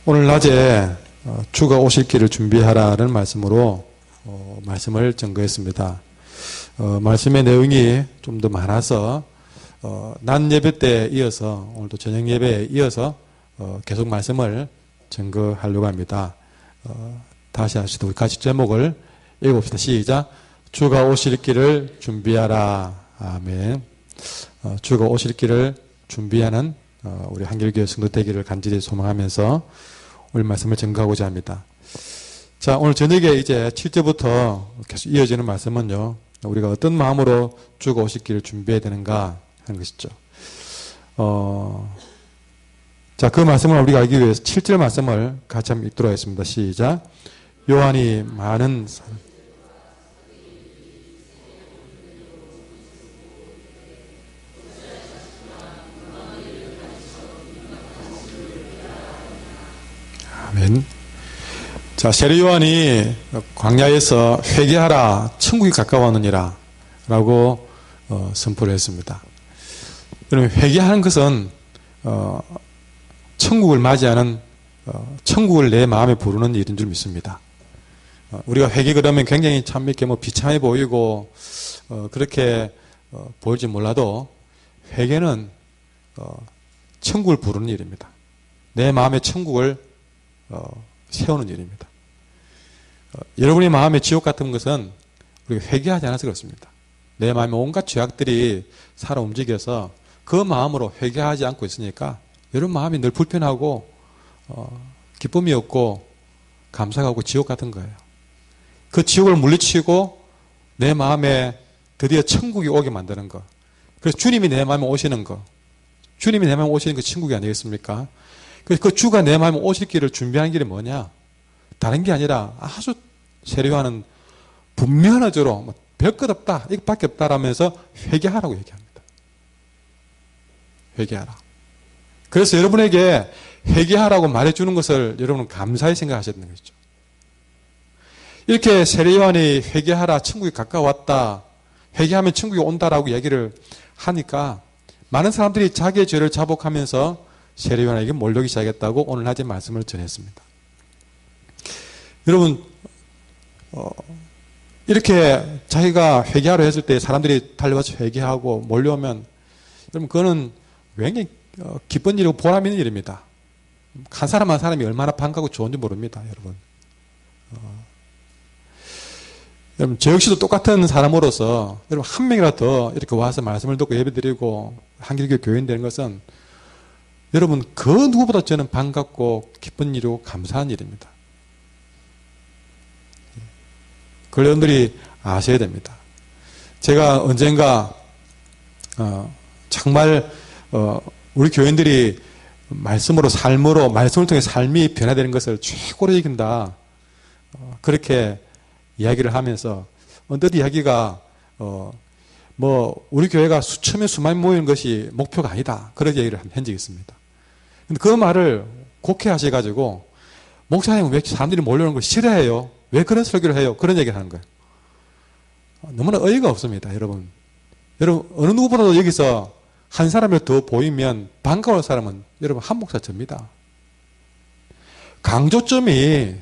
오늘 낮에 주가 오실 길을 준비하라는 말씀으로 말씀을 증거했습니다. 말씀의 내용이 좀 더 많아서 낮 예배 때 이어서 오늘도 저녁 예배에 이어서 계속 말씀을 증거하려고 합니다. 다시 하시도 우리 같이 제목을 읽어봅시다. 시작. 주가 오실 길을 준비하라. 아멘. 주가 오실 길을 준비하는 우리 한길교회 성도 되기를 간절히 소망하면서 오늘 말씀을 증거하고자 합니다. 자, 오늘 저녁에 이제 7절부터 계속 이어지는 말씀은요, 우리가 어떤 마음으로 주가 오실 길을 준비해야 되는가 하는 것이죠. 자, 그 말씀을 우리가 알기 위해서 7절 말씀을 같이 한번 읽도록 하겠습니다. 시작. 요한이 많은 아멘. 자, 세례 요한이 광야에서 회개하라, 천국이 가까웠느니라 라고 선포를 했습니다. 여러분, 회개하는 것은 천국을 맞이하는 천국을 내 마음에 부르는 일인 줄 믿습니다. 우리가 회개 그러면 굉장히 참 이렇게 비참해 보이고 그렇게 보일지 몰라도 회개는 천국을 부르는 일입니다. 내 마음의 천국을 세우는 일입니다. 여러분의 마음의 지옥 같은 것은 우리가 회개하지 않아서 그렇습니다. 내 마음에 온갖 죄악들이 살아 움직여서 그 마음으로 회개하지 않고 있으니까 여러분 마음이 늘 불편하고 기쁨이 없고 감사가 없고 지옥 같은 거예요. 그 지옥을 물리치고 내 마음에 드디어 천국이 오게 만드는 것. 그래서 주님이 내 마음에 오시는 것. 주님이 내 마음에 오시는 그 천국이 아니겠습니까? 그래서 그 주가 내 마음에 오실 길을 준비하는 길이 뭐냐? 다른 게 아니라 아주 세례요한은 분명한 어조로 별것 없다, 이것밖에 없다라면서 회개하라고 얘기합니다. 회개하라. 그래서 여러분에게 회개하라고 말해주는 것을 여러분은 감사히 생각하셔야 되는 것이죠. 이렇게 세례요한이 회개하라, 천국이 가까웠다, 회개하면 천국이 온다라고 얘기를 하니까 많은 사람들이 자기의 죄를 자복하면서 세례요한에게 몰려오기 시작했다고 오늘 낮에 말씀을 전했습니다. 여러분, 이렇게 자기가 회개하려 했을 때 사람들이 달려와서 회개하고 몰려오면 여러분 그거는 굉장히 기쁜 일이고 보람 있는 일입니다. 한 사람 한 사람이 얼마나 반갑고 좋은지 모릅니다, 여러분. 여러분, 저 역시도 똑같은 사람으로서 여러분 한 명이라도 더 이렇게 와서 말씀을 듣고 예배드리고 한길교회 교인 되는 것은 여러분 그 누구보다 저는 반갑고 기쁜 일이고 감사한 일입니다. 그걸 여러분들이 아셔야 됩니다. 제가 언젠가 정말 우리 교인들이 말씀으로 삶으로 말씀을 통해 삶이 변화되는 것을 최고로 이긴다, 그렇게 이야기를 하면서 언뜻 이야기가 우리 교회가 수천 명 수만 모이는 것이 목표가 아니다, 그런 얘기를 한 적이 있습니다. 근데 그 말을 곡해 하셔가지고 목사님은 왜 사람들이 몰려오는 걸 싫어해요? 왜 그런 설교를 해요? 그런 얘기를 하는 거예요. 너무나 어이가 없습니다, 여러분. 여러분, 어느 누구보다도 여기서 한 사람을 더 보이면 반가울 사람은 여러분 한 목사 접니다. 강조점이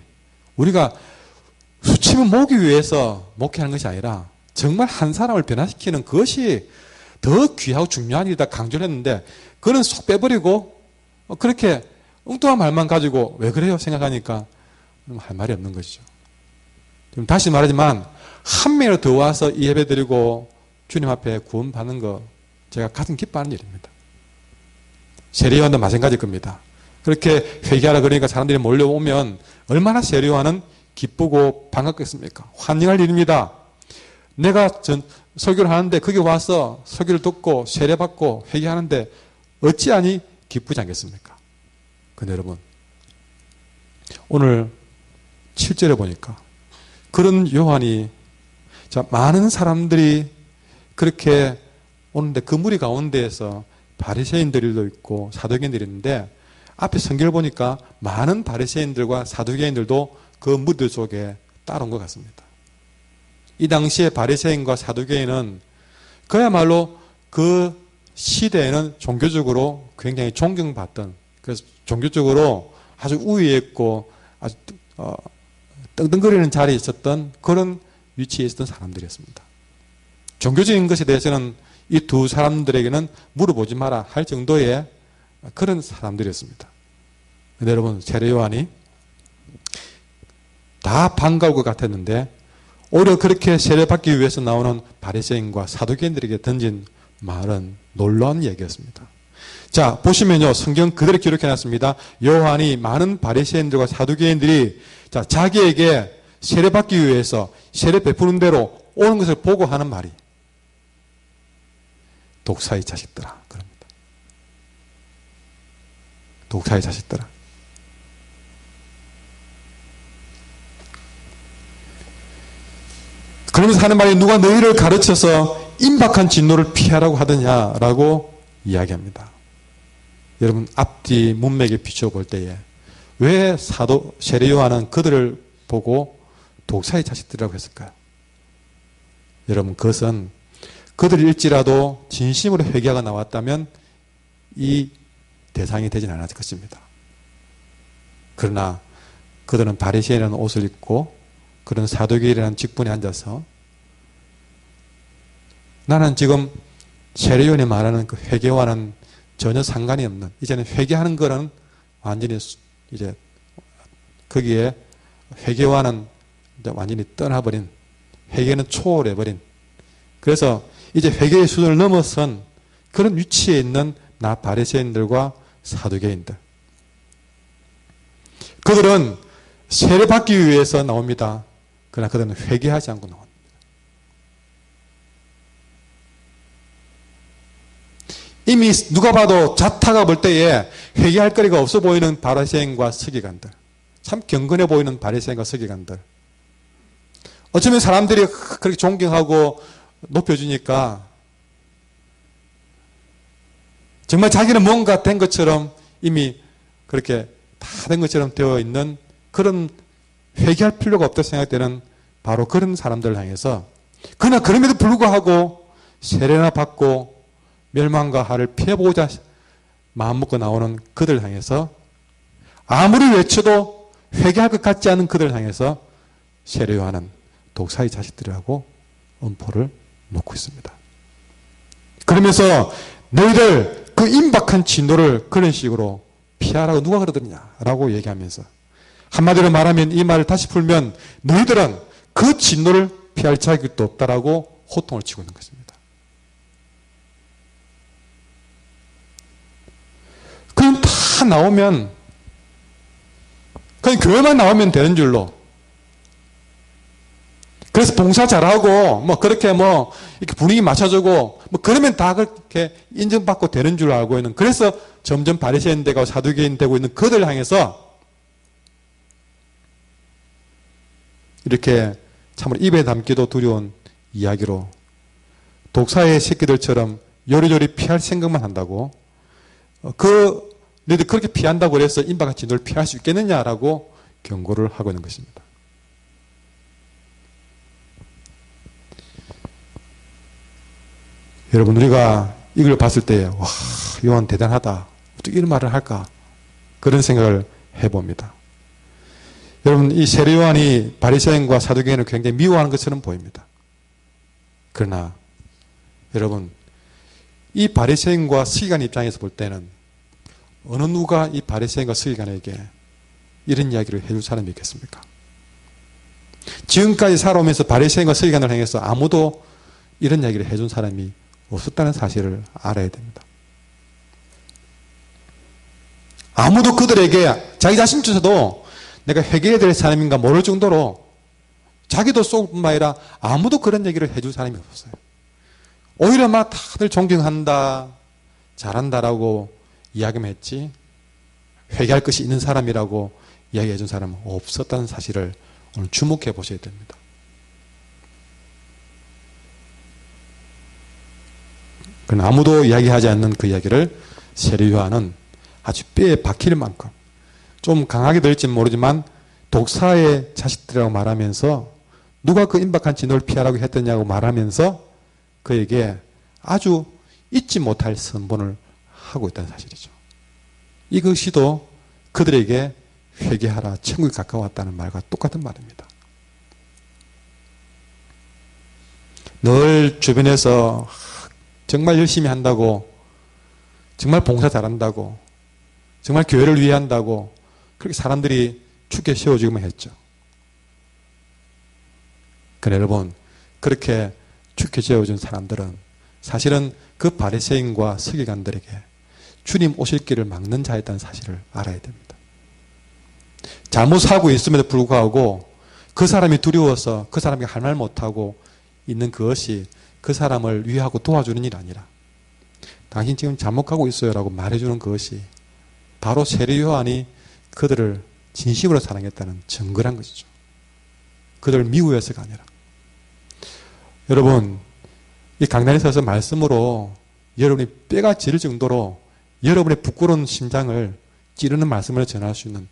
우리가 수치면 모기 위해서 목회하는 것이 아니라 정말 한 사람을 변화시키는 그것이 더 귀하고 중요한 일이다 강조를 했는데, 그거는 쏙 빼버리고 그렇게 엉뚱한 말만 가지고 왜 그래요 생각하니까 할 말이 없는 것이죠. 다시 말하지만 한 명이라도 더 와서 이 예배 드리고 주님 앞에 구원받는 거 제가 가슴 기뻐하는 일입니다. 세례요한도 마찬가지일 겁니다. 그렇게 회개하라 그러니까 사람들이 몰려오면 얼마나 세례요한은 기쁘고 반갑겠습니까? 환영할 일입니다. 내가 설교를 하는데 거기 와서 설교를 듣고 세례받고 회개하는데 어찌하니 기쁘지 않겠습니까? 근데 여러분, 오늘 7절에 보니까 그런 요한이, 자, 많은 사람들이 그렇게 오는데 그 무리 가운데에서 바리새인들도 있고 사두개인들이 있는데 앞에 성경을 보니까 많은 바리새인들과 사두개인들도 그 무리 속에 따라온 것 같습니다. 이 당시에 바리새인과 사두개인은 그야말로 그 시대에는 종교적으로 굉장히 존경받던 그래서 종교적으로 아주 우위에 있고 아주 떵떵거리는 자리에 있었던 그런 위치에 있었던 사람들이었습니다. 종교적인 것에 대해서는 이 두 사람들에게는 물어보지 마라 할 정도의 그런 사람들이었습니다. 근데 여러분, 세례 요한이 다 반가울 것 같았는데 오히려 그렇게 세례받기 위해서 나오는 바리새인과 사두개인들에게 던진 말은 놀라운 얘기였습니다. 자, 보시면요, 성경 그대로 기록해놨습니다. 요한이 많은 바리새인들과 사두개인들이 자기에게 세례받기 위해서 세례 베푸는 대로 오는 것을 보고 하는 말이 독사의 자식들아, 그럽니다. 독사의 자식들아. 그러면서 하는 말이 누가 너희를 가르쳐서 임박한 진노를 피하라고 하더냐라고 이야기합니다. 여러분, 앞뒤 문맥에 비춰볼 때에 왜 사도 세례 요한은 그들을 보고 독사의 자식들이라고 했을까요? 여러분, 그것은 그들일지라도 진심으로 회개가 나왔다면 이 대상이 되진 않았을 것입니다. 그러나 그들은 바리새인이라는 옷을 입고 그런 사두개인이라는 직분에 앉아서 나는 지금 세례 요한이 말하는 그 회개와는 전혀 상관이 없는, 이제는 회개하는 거는 완전히 이제 거기에 회개와는 완전히 떠나버린, 회개는 초월해버린, 그래서 이제 회개의 수준을 넘어선 그런 위치에 있는 나 바리새인들과 사두개인들, 그들은 세례받기 위해서 나옵니다. 그러나 그들은 회개하지 않고 나옵니다. 이미 누가 봐도 자타가 볼 때에 회개할 거리가 없어 보이는 바리새인과 서기관들, 참 경건해 보이는 바리새인과 서기관들, 어쩌면 사람들이 그렇게 존경하고 높여주니까 정말 자기는 뭔가 된 것처럼 이미 그렇게 다 된 것처럼 되어 있는 그런 회개할 필요가 없다고 생각되는 바로 그런 사람들을 향해서, 그러나 그럼에도 불구하고 세례나 받고 멸망과 하를 피해보고자 마음먹고 나오는 그들을 향해서, 아무리 외쳐도 회개할 것 같지 않은 그들을 향해서 세례 요한은 독사의 자식들이라고 엄포를 놓고 있습니다. 그러면서 너희들 그 임박한 진노를 그런 식으로 피하라고 누가 그러더냐라고 얘기하면서, 한마디로 말하면 이 말을 다시 풀면 너희들은 그 진노를 피할 자격도 없다라고 호통을 치고 있는 것입니다. 그냥 다 나오면, 그냥 교회만 나오면 되는 줄로, 그래서 봉사 잘하고 뭐 그렇게 뭐 이렇게 분위기 맞춰주고 뭐 그러면 다 그렇게 인정받고 되는 줄 알고 있는, 그래서 점점 바리새인 되고 사두개인 되고 있는 그들 향해서 이렇게 참으로 입에 담기도 두려운 이야기로 독사의 새끼들처럼 요리조리 피할 생각만 한다고, 너희들 그렇게 피한다고 해서 임박한 진노를 피할 수 있겠느냐라고 경고를 하고 있는 것입니다. 여러분, 우리가 이걸 봤을 때 와, 요한 대단하다, 어떻게 이런 말을 할까, 그런 생각을 해봅니다. 여러분, 이 세례 요한이 바리새인과 사두개인을 굉장히 미워하는 것처럼 보입니다. 그러나 여러분, 이 바리새인과 서기관 입장에서 볼 때는 어느 누가 이 바리새인과 서기관에게 이런 이야기를 해줄 사람이 있겠습니까? 지금까지 살아오면서 바리새인과 서기관을 향해서 아무도 이런 이야기를 해준 사람이 없었다는 사실을 알아야 됩니다. 아무도 그들에게 자기 자신조차도 내가 회개해야 될 사람인가 모를 정도로 자기도 쏠 뿐만 아니라 아무도 그런 얘기를 해줄 사람이 없었어요. 오히려 막 다들 존경한다, 잘한다라고 이야기만 했지 회개할 것이 있는 사람이라고 이야기해 준 사람은 없었다는 사실을 오늘 주목해 보셔야 됩니다. 그러나 아무도 이야기하지 않는 그 이야기를 세례 요한은 아주 뼈에 박힐 만큼, 좀 강하게 들을지는 모르지만 독사의 자식들이라고 말하면서 누가 그 임박한 진노를 피하라고 했더냐고 말하면서 그에게 아주 잊지 못할 선본을 하고 있다는 사실이죠. 이것이도 그들에게 회개하라, 천국이 가까웠다는 말과 똑같은 말입니다. 늘 주변에서 정말 열심히 한다고, 정말 봉사 잘한다고, 정말 교회를 위해 한다고 그렇게 사람들이 죽게 세워주기만 했죠. 그런데 여러분, 그렇게 죽게 세워준 사람들은 사실은 그 바리새인과 서기관들에게 주님 오실 길을 막는 자였다는 사실을 알아야 됩니다. 잘못하고 있음에도 불구하고 그 사람이 두려워서 그 사람이 할 말 못하고 있는 그것이 그 사람을 위하고 도와주는 일이 아니라 당신 지금 잘못하고 있어요 라고 말해주는 그것이 바로 세례 요한이 그들을 진심으로 사랑했다는 증거란 것이죠. 그들을 미워해서가 아니라. 여러분, 이 강단에 서서 말씀으로 여러분이 뼈가 지를 정도로 여러분의 부끄러운 심장을 찌르는 말씀을 전할 수 있는,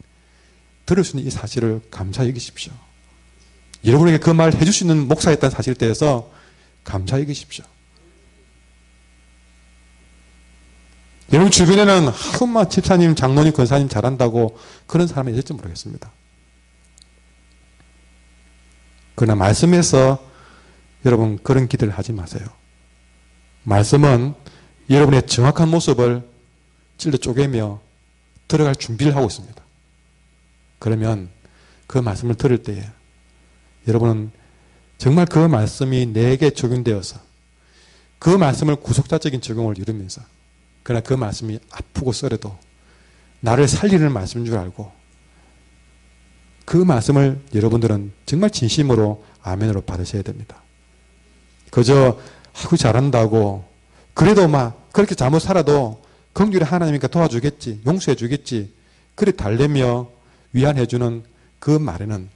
들을 수 있는 이 사실을 감사히 여기십시오. 여러분에게 그 말을 해줄 수 있는 목사였다는 사실에 대해서 감사히 여기십시오. 여러분 주변에는 하루만 집사님, 장로님, 권사님 잘한다고 그런 사람이 있을지 모르겠습니다. 그러나 말씀에서 여러분 그런 기대를 하지 마세요. 말씀은 여러분의 정확한 모습을 찔러 쪼개며 들어갈 준비를 하고 있습니다. 그러면 그 말씀을 들을 때에 여러분은 정말 그 말씀이 내게 적용되어서 그 말씀을 구속자적인 적용을 이루면서, 그러나 그 말씀이 아프고 썰어도 나를 살리는 말씀인 줄 알고 그 말씀을 여러분들은 정말 진심으로 아멘으로 받으셔야 됩니다. 그저 하고 잘한다고 그래도 막 그렇게 잘못 살아도 긍휼의 하나님이니까 도와주겠지, 용서해 주겠지, 그래 달래며 위안해주는 그 말에는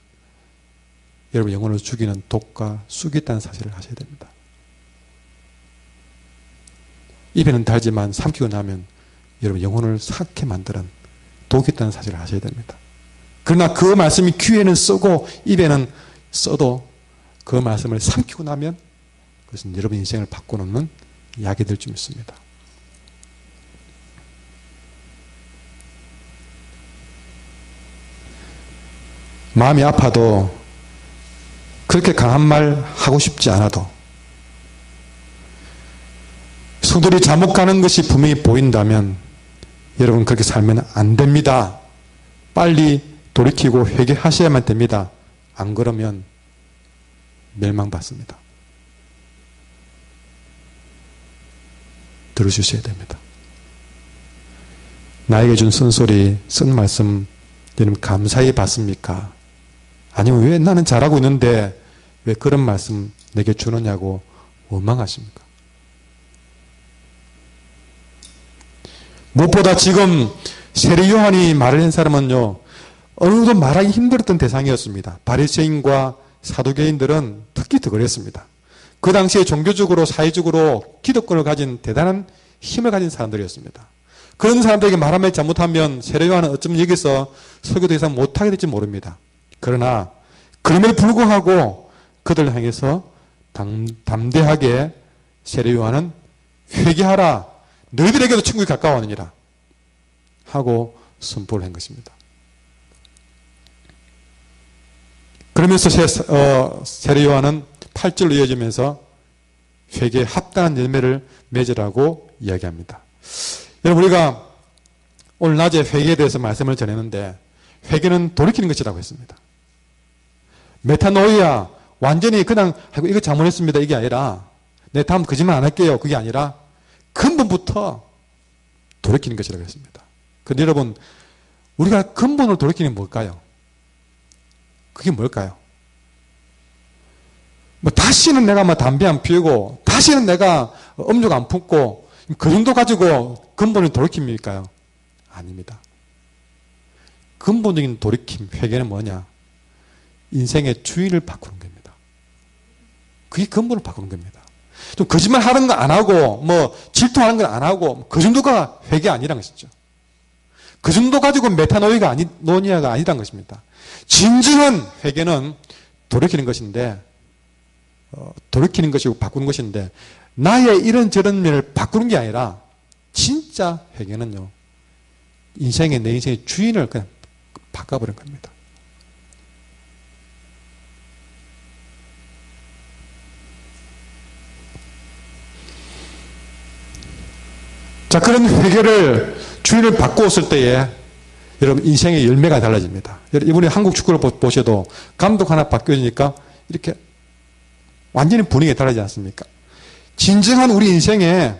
여러분 영혼을 죽이는 독과 쑥이 있다는 사실을 아셔야 됩니다. 입에는 달지만 삼키고 나면 여러분 영혼을 삭게 만드는 독이 있다는 사실을 아셔야 됩니다. 그러나 그 말씀이 귀에는 쓰고 입에는 써도 그 말씀을 삼키고 나면 그것은 여러분 인생을 바꿔놓는 약이 될 줄 믿습니다. 마음이 아파도 그렇게 강한 말 하고 싶지 않아도 성도들이 잘못 가는 것이 분명히 보인다면 여러분 그렇게 살면 안 됩니다. 빨리 돌이키고 회개하셔야만 됩니다. 안 그러면 멸망받습니다. 들어주셔야 됩니다. 나에게 준 쓴소리, 쓴 말씀 여러분 감사히 받습니까? 아니면 왜 나는 잘하고 있는데 왜 그런 말씀 내게 주느냐고 원망하십니까? 무엇보다 지금 세례 요한이 말을 한 사람은요, 어느 정도 말하기 힘들었던 대상이었습니다. 바리새인과 사두개인들은 특히 더 그랬습니다. 그 당시에 종교적으로 사회적으로 기득권을 가진 대단한 힘을 가진 사람들이었습니다. 그런 사람들에게 말하면 잘못하면 세례 요한은 어쩌면 여기서 설교 더 이상 못하게 될지 모릅니다. 그러나 그럼에도 불구하고 그들을 향해서 담대하게 세례 요한은 회개하라, 너희들에게도 천국이 가까워하느니라 하고 선포를 한 것입니다. 그러면서 세례 요한은 8절로 이어지면서 회개에 합당한 열매를 맺으라고 이야기합니다. 여러분 우리가 오늘 낮에 회개에 대해서 말씀을 전했는데 회개는 돌이키는 것이라고 했습니다. 메타노이아, 완전히 그냥 이거 잘못했습니다 이게 아니라 내 다음 거짓말 안 할게요 그게 아니라 근본부터 돌이키는 것이라고 했습니다. 그런데 여러분 우리가 근본으로 돌이키는 게 뭘까요? 그게 뭘까요? 뭐 다시는 내가 뭐 담배 안 피우고 다시는 내가 음욕 안 품고 그 정도 가지고 근본을 돌이킵니까요? 아닙니다. 근본적인 돌이킴, 회개는 뭐냐? 인생의 주인을 바꾸는 겁니다. 그게 근본을 바꾸는 겁니다. 좀 거짓말 하는 거 안 하고 뭐 질투하는 건 안 하고 그 정도가 회개 아니라는 것이죠. 그 정도 가지고 노니아가 아니라는 것입니다. 진정한 회개는 돌이키는 것인데 돌이키는 것이고 바꾸는 것인데 나의 이런저런 면을 바꾸는 게 아니라 진짜 회개는요 내 인생의 주인을 그냥 바꿔버린 겁니다. 자, 그런 회개를 주인을 바꾸었을 때에 여러분 인생의 열매가 달라집니다. 이번에 한국 축구를 보셔도 감독 하나 바뀌어지니까 이렇게 완전히 분위기가 달라지지 않습니까? 진정한 우리 인생에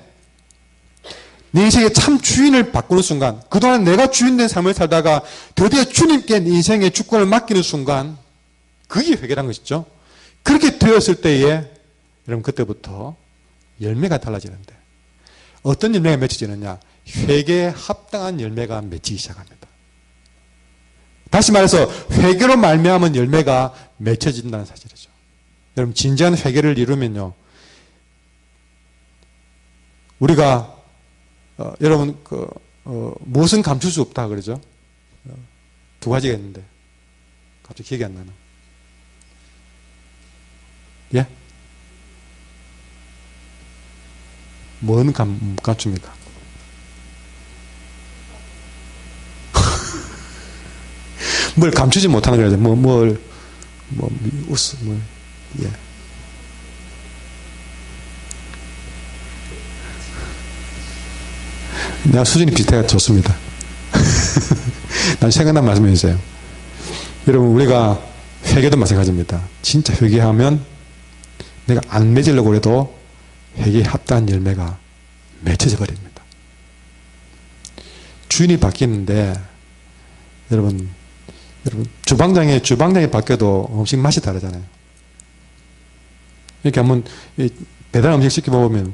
내 인생의 참 주인을 바꾸는 순간, 그동안 내가 주인된 삶을 살다가 드디어 주님께 내 인생의 주권을 맡기는 순간, 그게 회개란 것이죠. 그렇게 되었을 때에 여러분 그때부터 열매가 달라지는데 어떤 열매가 맺혀지느냐? 회개에 합당한 열매가 맺히기 시작합니다. 다시 말해서 회개로 말미암은 열매가 맺혀진다는 사실이죠. 여러분 진지한 회개를 이루면요, 우리가 여러분 무엇은 감출 수 없다 그러죠. 두 가지가 있는데 갑자기 기억이 안 나나? 예? 뭐는 감춥니까? 뭘 감추지 못하는 거죠. 예. 내가 수준이 비슷해가 좋습니다. 난 생각난 말씀해 주세요. 여러분, 우리가 회개도 마찬가지입니다. 진짜 회개하면 내가 안 맺으려고 해도 회개에 합당한 열매가 맺혀져 버립니다. 주인이 바뀌는데, 여러분, 주방장이 바뀌어도 음식 맛이 다르잖아요. 이렇게 한번 배달 음식 시켜보면,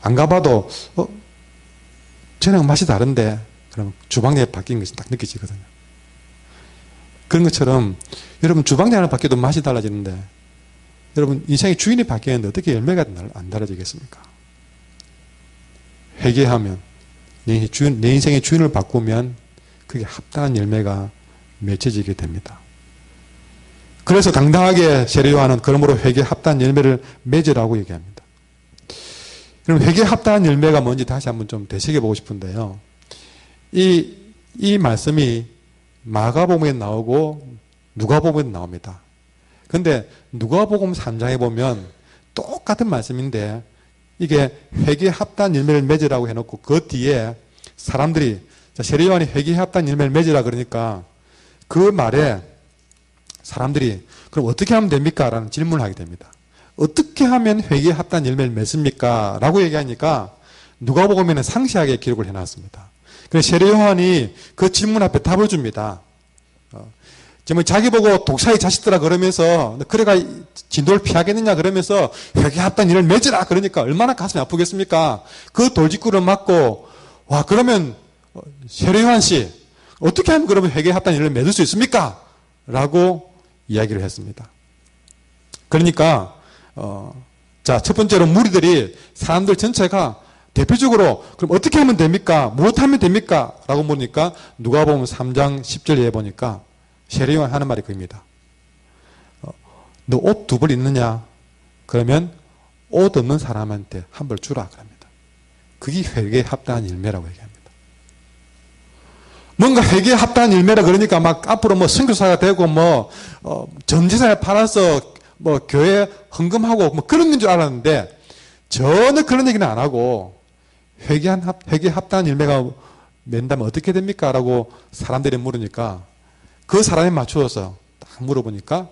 안 가봐도, 쟤랑 맛이 다른데, 그럼 주방장이 바뀐 것이 딱 느껴지거든요. 그런 것처럼, 여러분, 주방장이 바뀌어도 맛이 달라지는데, 여러분, 인생의 주인이 바뀌었는데 어떻게 열매가 안 달라지겠습니까? 회개하면, 내 인생의 주인을 바꾸면, 그게 합당한 열매가 맺혀지게 됩니다. 그래서 당당하게 세례 요한은 그러므로 회개에 합당한 열매를 맺으라고 얘기합니다. 그럼 회개에 합당한 열매가 뭔지 다시 한번 좀 되새겨보고 싶은데요. 이 말씀이 마가복음에 나오고 누가복음에 나옵니다. 근데 누가복음 3장에 보면 똑같은 말씀인데 이게 회개에 합당한 열매를 맺으라고 해놓고 그 뒤에 사람들이 세례 요한이 회개에 합당한 열매를 맺으라 그러니까 그 말에 사람들이 그럼 어떻게 하면 됩니까? 라는 질문을 하게 됩니다. 어떻게 하면 회개에 합당한 열매를 맺습니까? 라고 얘기하니까 누가복음에는 상세하게 기록을 해놨습니다. 그래서 세례 요한이 그 질문 앞에 답을 줍니다. 자기 보고 독사의 자식들아 그러면서 그래가 진도를 피하겠느냐 그러면서 회개에 합당한 일을 맺으라 그러니까 얼마나 가슴이 아프겠습니까? 그 돌직구를 맞고 와 그러면 세례 요한 씨 어떻게 하면 그러면 회개에 합당한 일을 맺을 수 있습니까? 라고 이야기를 했습니다. 그러니까 자, 첫 번째로 무리들이 사람들 전체가 대표적으로 그럼 어떻게 하면 됩니까? 무엇 하면 됩니까? 라고 물으니까 누가복음 3장 10절에 보니까 세례 요한이 하는 말이 그입니다. 너 옷 두 벌 있느냐? 그러면 옷 없는 사람한테 한 벌 주라 그럽니다. 그게 회개에 합당한 열매라고 얘기합니다. 뭔가 회개에 합당한 열매라 그러니까 막 앞으로 뭐 선교사가 되고 전 재산을 팔아서 교회 헌금하고 그런 건 줄 알았는데 전혀 그런 얘기는 안 하고 회개에 합당한 열매가 맺는다면 어떻게 됩니까? 라고 사람들이 물으니까 그 사람에 맞추어서 딱 물어보니까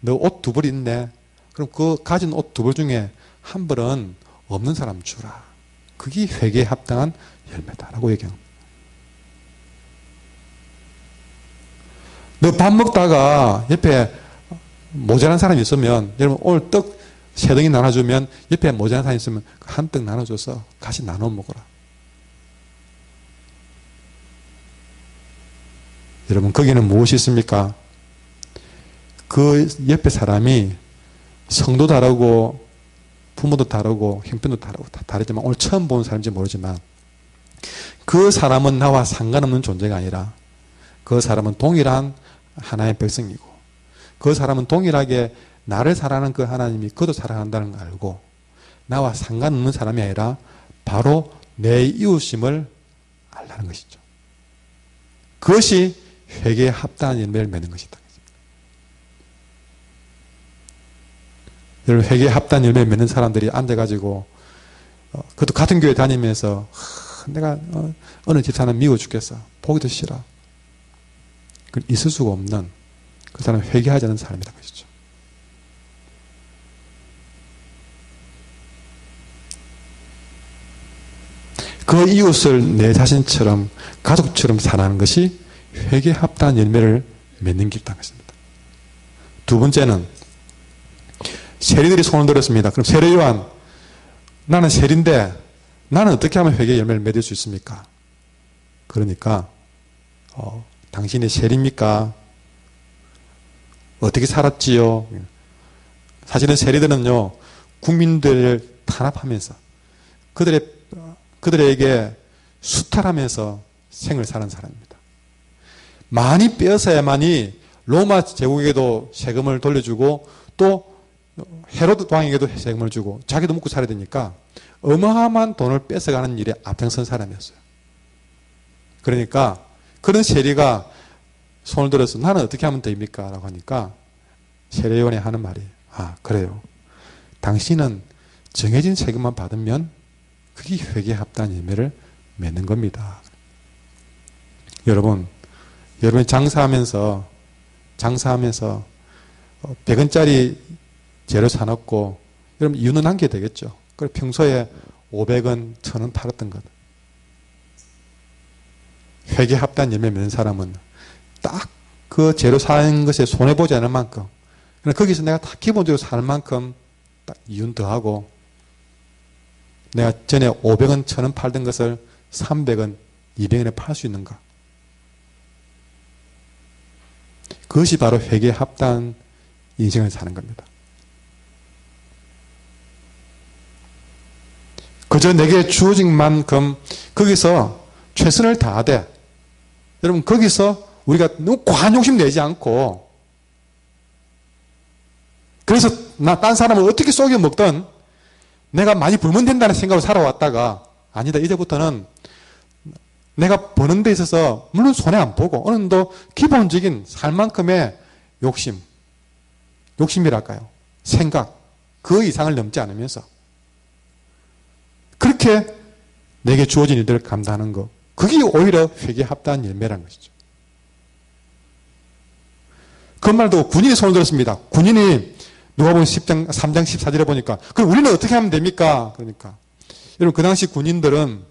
너 옷 두 벌 있네. 그럼 그 가진 옷 두 벌 중에 한 벌은 없는 사람 주라. 그게 회개에 합당한 열매다라고 얘기합니다. 너 밥 먹다가 옆에 모자란 사람이 있으면 여러분 오늘 떡 세 덩이 나눠주면 옆에 모자란 사람이 있으면 한 떡 나눠줘서 같이 나눠 먹어라. 여러분 거기는 무엇이 있습니까? 그 옆에 사람이 성도 다르고 부모도 다르고 형편도 다르고 다 다르지만 오늘 처음 본 사람인지 모르지만 그 사람은 나와 상관없는 존재가 아니라 그 사람은 동일한 하나의 백성이고 그 사람은 동일하게 나를 사랑하는 그 하나님이 그도 사랑한다는 걸 알고 나와 상관없는 사람이 아니라 바로 내 이웃임을 알라는 것이죠. 그것이 회개에 합당한 열매를 맺는 것이다. 여러분, 회개에 합당한 열매를 맺는 사람들이 앉아가지고 그것도 같은 교회 다니면서 내가 어느 집사는 미워 죽겠어. 보기도 싫어. 그건 있을 수가 없는, 그 사람은 회개하지 않은 사람이라는 것이죠. 그 이웃을 내 자신처럼, 가족처럼 사랑하는 것이 회개에 합당한 열매를 맺는 길이라는 것입니다. 두 번째는 세리들이 손을 들었습니다. 그럼 세례 요한, 나는 세리인데 나는 어떻게 하면 회개의 열매를 맺을 수 있습니까? 그러니까 당신이 세리입니까? 어떻게 살았지요? 사실은 세리들은요, 국민들을 탄압하면서 그들에게 수탈하면서 생을 사는 사람입니다. 많이 빼앗아야만이 로마 제국에게도 세금을 돌려주고 또 헤로드 왕에게도 세금을 주고 자기도 먹고 살아야 되니까 어마어마한 돈을 뺏어가는 일에 앞장선 사람이었어요. 그러니까 그런 세리가 손을 들어서 나는 어떻게 하면 됩니까? 라고 하니까 세례요한이 하는 말이, 그래요. 당신은 정해진 세금만 받으면 그게 회개에 합당한 열매를 맺는 겁니다. 여러분이 장사하면서 100원짜리 재료 사놓고 여러분 이유는 남겨야 되겠죠. 그리고 평소에 500원, 1000원 팔았던 것. 회개에 합당한 열매 맺는 사람은 딱 그 재료 사는 것에 손해보지 않을 만큼, 거기서 내가 다 기본적으로 살 만큼 딱 이윤 더하고, 내가 전에 500원, 1000원 팔던 것을 300원, 200원에 팔 수 있는가? 그것이 바로 회개에 합당한 인생을 사는 겁니다. 그저 내게 주어진 만큼 거기서 최선을 다하되, 여러분 거기서 우리가 너무 과한 욕심 내지 않고, 그래서 딴 사람을 어떻게 속여 먹든 내가 많이 벌면 된다는 생각으로 살아왔다가, 아니다, 이제부터는 내가 버는 데 있어서 물론 손해 안 보고 어느 정도 기본적인 살만큼의 욕심이랄까요? 생각, 그 이상을 넘지 않으면서 그렇게 내게 주어진 일들을 감당하는 것, 그게 오히려 회개에 합당한 열매라는 것이죠. 그 말도 군인이 손을 들었습니다. 군인이 누가복음 3장 14절에 보니까, 그럼 우리는 어떻게 하면 됩니까? 그러니까 여러분, 그 당시 군인들은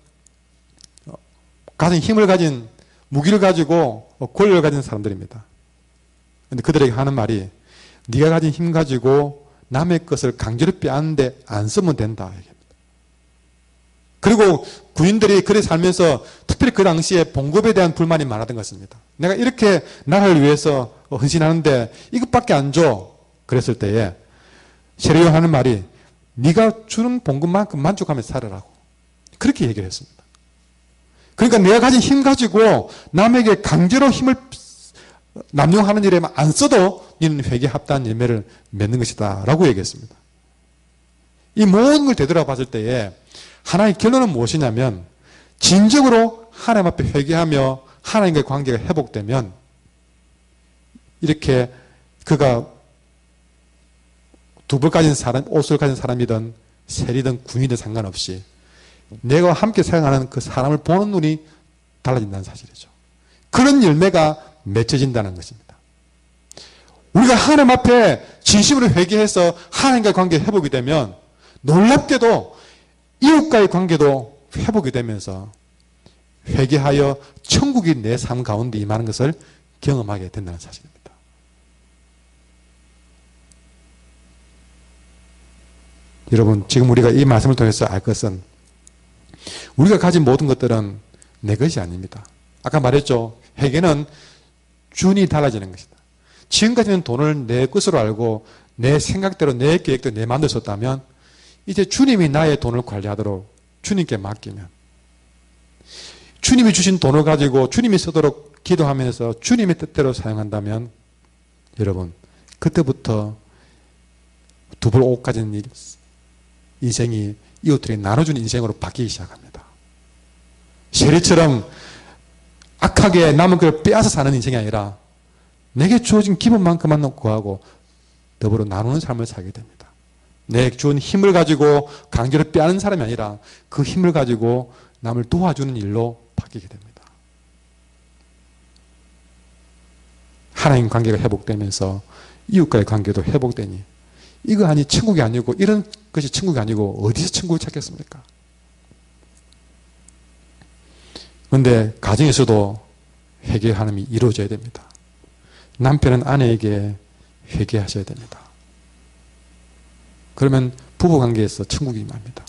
가진 힘을 가진, 무기를 가지고 권력을 가진 사람들입니다. 그런데 그들에게 하는 말이, 네가 가진 힘 가지고 남의 것을 강제로 빼앗는데 안 쓰면 된다. 그리고 군인들이 그래 살면서 특별히 그 당시에 봉급에 대한 불만이 많았던 것 같습니다. 내가 이렇게 나라를 위해서 헌신하는데 이것밖에 안 줘. 그랬을 때에 세례요한 하는 말이, 네가 주는 봉급만큼 만족하면서 살아라고, 그렇게 얘기를 했습니다. 그러니까 내가 가진 힘 가지고 남에게 강제로 힘을 남용하는 일에만 안 써도 너는 회개에 합당한 열매를 맺는 것이다 라고 얘기했습니다. 이 모든 걸 되돌아봤을 때에 하나의 결론은 무엇이냐면, 진정으로 하나님 앞에 회개하며 하나님과의 관계가 회복되면, 이렇게 그가 두벌 가진 사람, 옷을 가진 사람이든 세리든 군인이든 상관없이 내가 함께 생활하는 그 사람을 보는 눈이 달라진다는 사실이죠. 그런 열매가 맺혀진다는 것입니다. 우리가 하나님 앞에 진심으로 회개해서 하나님과의 관계가 회복이 되면 놀랍게도 이웃과의 관계도 회복이 되면서 회개하여 천국이 내 삶 가운데 임하는 것을 경험하게 된다는 사실입니다. 여러분, 지금 우리가 이 말씀을 통해서 알 것은, 우리가 가진 모든 것들은 내 것이 아닙니다. 아까 말했죠. 회개는 준이 달라지는 것이다. 지금까지는 돈을 내 것으로 알고 내 생각대로, 내 계획대로 내 마음대로 썼다면, 이제 주님이 나의 돈을 관리하도록 주님께 맡기면, 주님이 주신 돈을 가지고 주님이 쓰도록 기도하면서 주님의 뜻대로 사용한다면, 여러분, 그때부터 두벌 옷 가진 인생이 이웃들에게 나눠주는 인생으로 바뀌기 시작합니다. 세리처럼 악하게 남은 걸 빼앗아 사는 인생이 아니라 내게 주어진 기본만큼만 구하고 더불어 나누는 삶을 살게 됩니다. 내 주은 힘을 가지고 강제로 빼앗는 사람이 아니라 그 힘을 가지고 남을 도와주는 일로 바뀌게 됩니다. 하나님 관계가 회복되면서 이웃과의 관계도 회복되니 이거 아니 천국이 아니고 이런 것이 천국이 아니고 어디서 천국을 찾겠습니까? 그런데 가정에서도 회개하는 일이 이루어져야 됩니다. 남편은 아내에게 회개하셔야 됩니다. 그러면 부부관계에서 천국이 임합니다.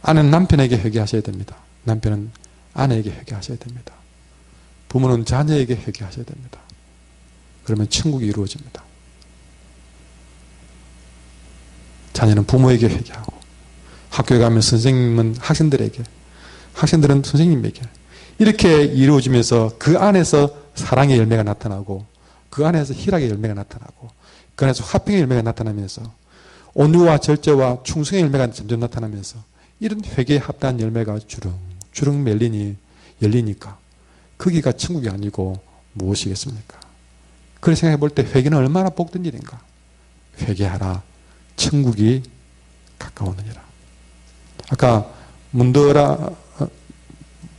아내는 남편에게 회개하셔야 됩니다. 남편은 아내에게 회개하셔야 됩니다. 부모는 자녀에게 회개하셔야 됩니다. 그러면 천국이 이루어집니다. 자녀는 부모에게 회개하고, 학교에 가면 선생님은 학생들에게, 학생들은 선생님에게, 이렇게 이루어지면서 그 안에서 사랑의 열매가 나타나고, 그 안에서 희락의 열매가 나타나고, 그 안에서 화평의 열매가 나타나면서 온유와 절제와 충성의 열매가 점점 나타나면서 이런 회개에 합당한 열매가 주릉주릉 열리니까 거기가 천국이 아니고 무엇이겠습니까? 그렇게 생각해 볼 때 회개는 얼마나 복된 일인가? 회개하라. 천국이 가까웠느니라. 아까 문들아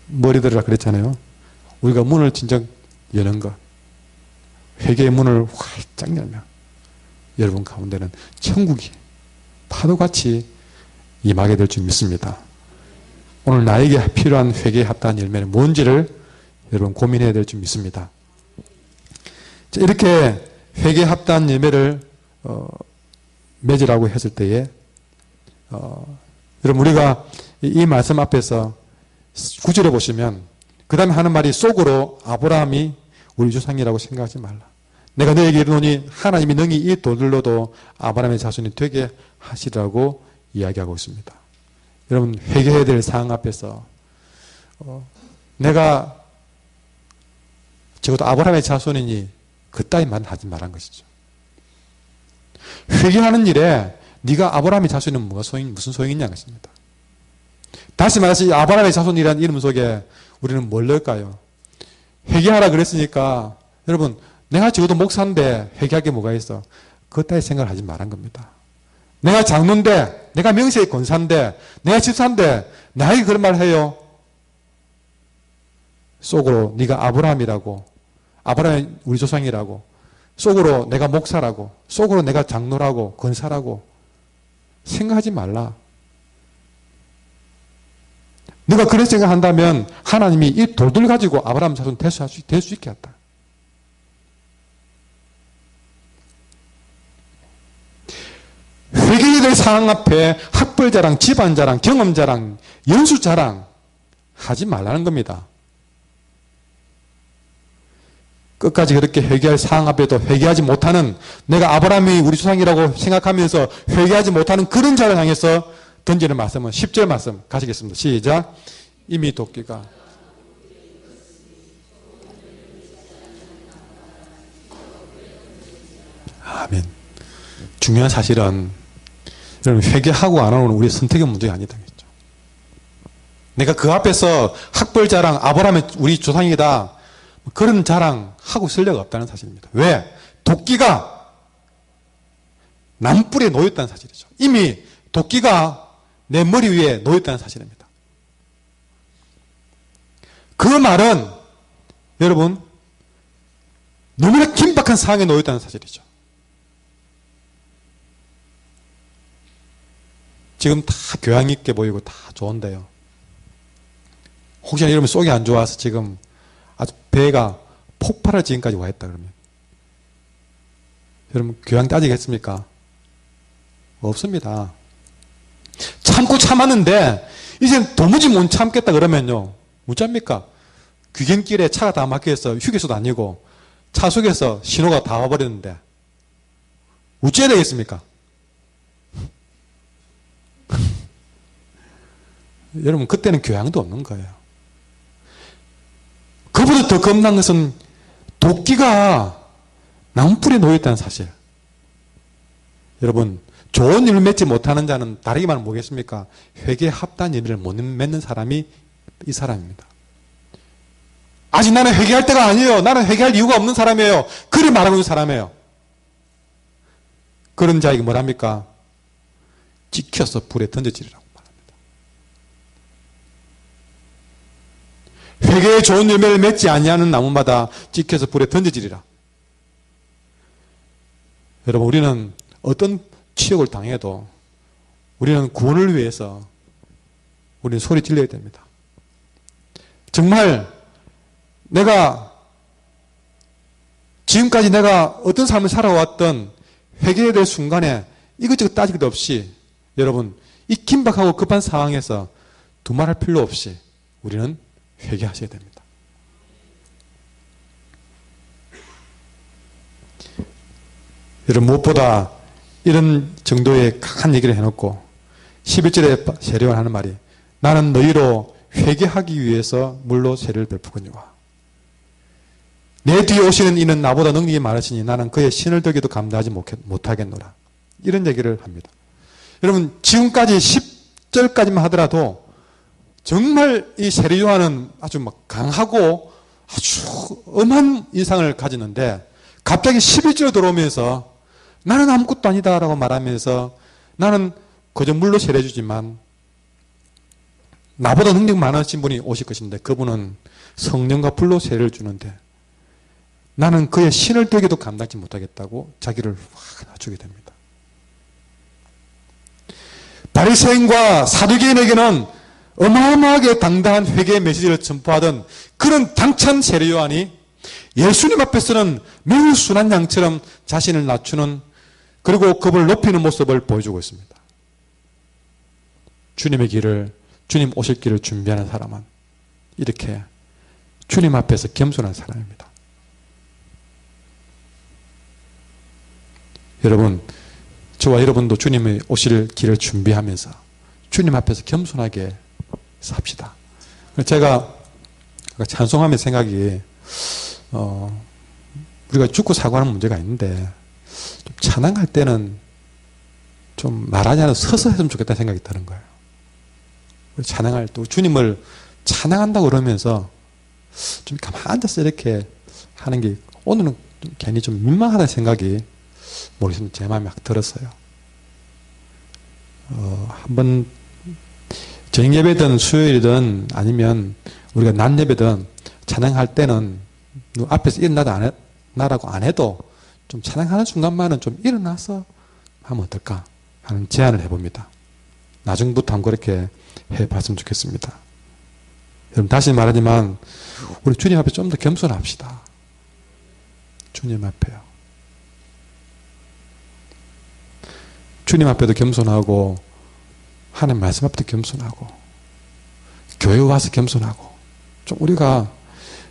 머리들이라 그랬잖아요. 우리가 문을 진정 여는 것, 회개의 문을 활짝 열면 여러분 가운데는 천국이 파도같이 임하게 될 줄 믿습니다. 오늘 나에게 필요한 회개에 합당한 열매는 뭔지를 여러분 고민해야 될 줄 믿습니다. 자, 이렇게 회개에 합당한 열매를 맺으라고 했을 때에 여러분 우리가 이 말씀 앞에서 9절에 보시면 그 다음에 하는 말이 속으로 아브라함이 우리 조상이라고 생각하지 말라. 내가 너에게 이르노니 하나님이 능히 이 돌들로도 아브라함의 자손이 되게 하시라고 이야기하고 있습니다. 여러분 회개해야 될 상황 앞에서 내가 적어도 아브라함의 자손이니 그따위 말 하지 말한 것이죠. 회개하는 일에 네가 아브라함의 자손이면 무슨 소용이 있냐는 것입니다. 다시 말해서 아브라함의 자손이라는 이름 속에 우리는 뭘 넣을까요? 회개하라 그랬으니까 여러분 내가 적어도 목사인데 회개할 게 뭐가 있어? 그따위 생각을 하지 말한 겁니다. 내가 장로인데, 내가 명세의 권사인데, 내가 집사인데 나에게 그런 말을 해요. 속으로 네가 아브라함이라고, 아브라함이 우리 조상이라고, 속으로 내가 목사라고, 속으로 내가 장로라고, 권사라고 생각하지 말라. 네가 그런 생각한다면 하나님이 이 돌들 가지고 아브라함 자손 될 수 있게 했다. 회개해야 될 상황 앞에 학벌 자랑, 집안 자랑, 경험 자랑, 연수 자랑 하지 말라는 겁니다. 끝까지 그렇게 회개할 상황 앞에도 회개하지 못하는, 내가 아브라함이 우리 조상이라고 생각하면서 회개하지 못하는 그런 자를 향해서 던지는 말씀은 10절 말씀 가시겠습니다. 시작. 이미 도끼가 아멘. 중요한 사실은 여러분 회개하고 안 하는 우리의 선택의 문제가 아니다. 내가 그 앞에서 학벌 자랑, 아브라함의 우리 조상이다 그런 자랑 하고 쓸 리가 없다는 사실입니다. 왜? 도끼가 남뿔에 놓였다는 사실이죠. 이미 도끼가 내 머리 위에 놓였다는 사실입니다. 그 말은 여러분 너무나 긴박한 상황에 놓였다는 사실이죠. 지금 다 교양 있게 보이고 다 좋은데요. 혹시나 여러분 속이 안 좋아서 지금 아주 배가 폭발할 지경까지 와 있다 그러면 여러분 교양 따지겠습니까? 없습니다. 참고 참았는데 이제 도무지 못 참겠다 그러면요 못 잡니까? 귀경길에 차가 다 막혀서 휴게소도 아니고 차 속에서 신호가 다 와버렸는데 어찌해야 되겠습니까? 여러분 그때는 교양도 없는 거예요. 그보다 더 겁난 것은 도끼가 나무뿔에 놓여있다는 사실. 여러분 좋은 일을 맺지 못하는 자는 다르게 말하면 뭐겠습니까? 회개에 합당한 예비를 못 맺는 사람이 이 사람입니다. 아직 나는 회개할 때가 아니에요. 나는 회개할 이유가 없는 사람이에요. 그리 말하고 있는 사람이에요. 그런 자에게 뭐랍니까? 찍혀서 불에 던져지리라고 말합니다. 회개의 좋은 열매를 맺지 아니하는 나무마다 찍혀서 불에 던져지리라. 여러분, 우리는 어떤 치욕을 당해도 우리는 구원을 위해서 우리는 소리 질러야 됩니다. 정말 지금까지 내가 어떤 삶을 살아왔던 회개에 대한 순간에 이것저것 따질 것 없이 여러분, 이 긴박하고 급한 상황에서 두말할 필요 없이 우리는 회개하셔야 됩니다. 여러분, 무엇보다 이런 정도의 강한 얘기를 해놓고 11절에 세례요한 하는 말이 나는 너희로 회개하기 위해서 물로 세례를 베푸거니와 내 뒤에 오시는 이는 나보다 능력이 많으시니 나는 그의 신을 들기도 감당하지 못하겠노라. 이런 얘기를 합니다. 여러분, 지금까지 10절까지만 하더라도 정말 이 세례요한은 아주 막 강하고 아주 엄한 인상을 가지는데 갑자기 11절 들어오면서 나는 아무것도 아니다라고 말하면서 나는 그저 물로 세례주지만 나보다 능력 많으신 분이 오실 것인데 그분은 성령과 불로 세례를 주는데 나는 그의 신을 되기도 감당치 못하겠다고 자기를 확 낮추게 됩니다. 바리새인과 사두개인에게는 어마어마하게 당당한 회개의 메시지를 전파하던 그런 당찬 세례요한이 예수님 앞에서는 매우 순한 양처럼 자신을 낮추는 그리고 그분을 높이는 모습을 보여주고 있습니다. 주님 오실 길을 준비하는 사람은 이렇게 주님 앞에서 겸손한 사람입니다. 여러분, 저와 여러분도 주님의 오실 길을 준비하면서 주님 앞에서 겸손하게 삽시다. 제가 찬송하면 생각이 우리가 죽고 사고하는 문제가 있는데 좀 찬양할 때는 좀 말하지 않아도 서서 했으면 좋겠다는 생각이 드는 거예요. 찬양할 때 주님을 찬양한다고 그러면서 좀 가만히 앉아서 이렇게 하는 게 오늘은 괜히 좀 민망하다는 생각이 모르겠습니다. 제 마음에 막 들었어요. 한번 저녁 예배든 수요일이든 아니면 우리가 낮 예배든 찬양할 때는 앞에서 일어나라고 안 해도 좀 찬양하는 순간만은 좀 일어나서 하면 어떨까 하는 제안을 해봅니다. 나중부터 한번 그렇게 해봤으면 좋겠습니다. 여러분, 다시 말하지만 우리 주님 앞에 좀 더 겸손합시다. 주님 앞에요. 주님 앞에도 겸손하고 하나님 말씀 앞에도 겸손하고 교회 와서 겸손하고 좀 우리가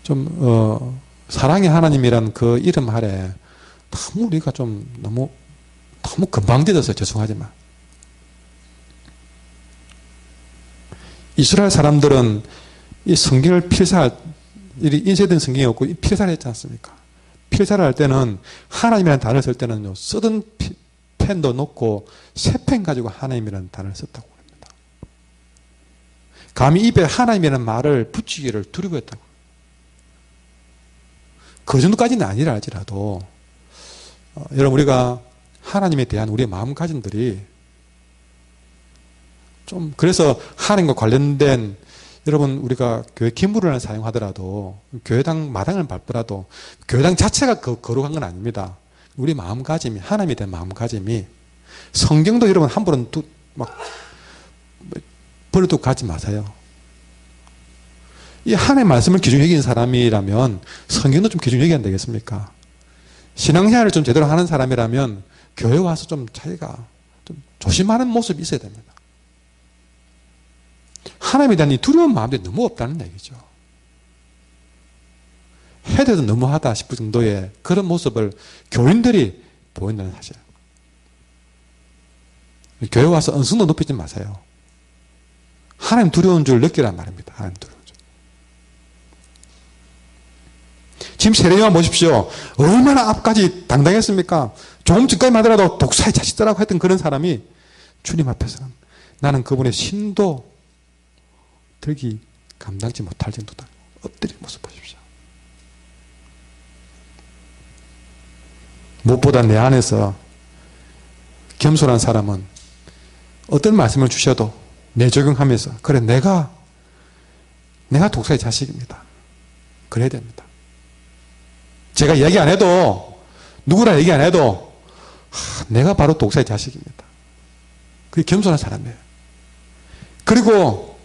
좀 사랑의 하나님이란 그 이름 아래 너무 우리가 좀 너무 건방져서 죄송하지만 이스라엘 사람들은 이 성경을 인쇄된 성경이 없고 필사를 했지 않습니까? 필사를 할 때는 하나님이라는 단어를 쓸 때는 쓰던 펜도 놓고 새 펜 가지고 하나님이라는 단어를 썼다고 합니다. 감히 입에 하나님이라는 말을 붙이기를 두려워했다고. 그 정도까지는 아니라 할지라도 여러분, 우리가 하나님에 대한 우리의 마음가짐들이 좀 그래서 하나님과 관련된 여러분, 우리가 교회 기물을 사용하더라도 교회당 마당을 밟더라도 교회당 자체가 거룩한 건 아닙니다. 우리 마음가짐이, 하나님에 대한 마음가짐이, 성경도 여러분 함부로 막 버려두고 가지 마세요. 이 하나님의 말씀을 기준 여기는 사람이라면 성경도 좀 기준 여기야 되겠습니까? 신앙생활을 좀 제대로 하는 사람이라면 교회 와서 좀 자기가 좀 조심하는 모습이 있어야 됩니다. 하나님에 대한 이 두려운 마음들이 너무 없다는 얘기죠. 해도 너무하다 싶을 정도의 그런 모습을 교인들이 보인다는 사실. 교회 와서 언성도 높이지 마세요. 하나님 두려운 줄 느끼란 말입니다. 하나님 두려운 줄. 지금 세례요한 보십시오. 얼마나 앞까지 당당했습니까? 조금 전까지만 하더라도 독사의 자식들하고 했던 그런 사람이 주님 앞에서는 나는 그분의 신도 들기 감당치 못할 정도다. 엎드린 모습 보십시오. 무엇보다 내 안에서 겸손한 사람은 어떤 말씀을 주셔도 내 적용하면서 그래 내가 독사의 자식입니다. 그래야 됩니다. 제가 얘기 안 해도 누구나 얘기 안 해도 내가 바로 독사의 자식입니다. 그게 겸손한 사람이에요. 그리고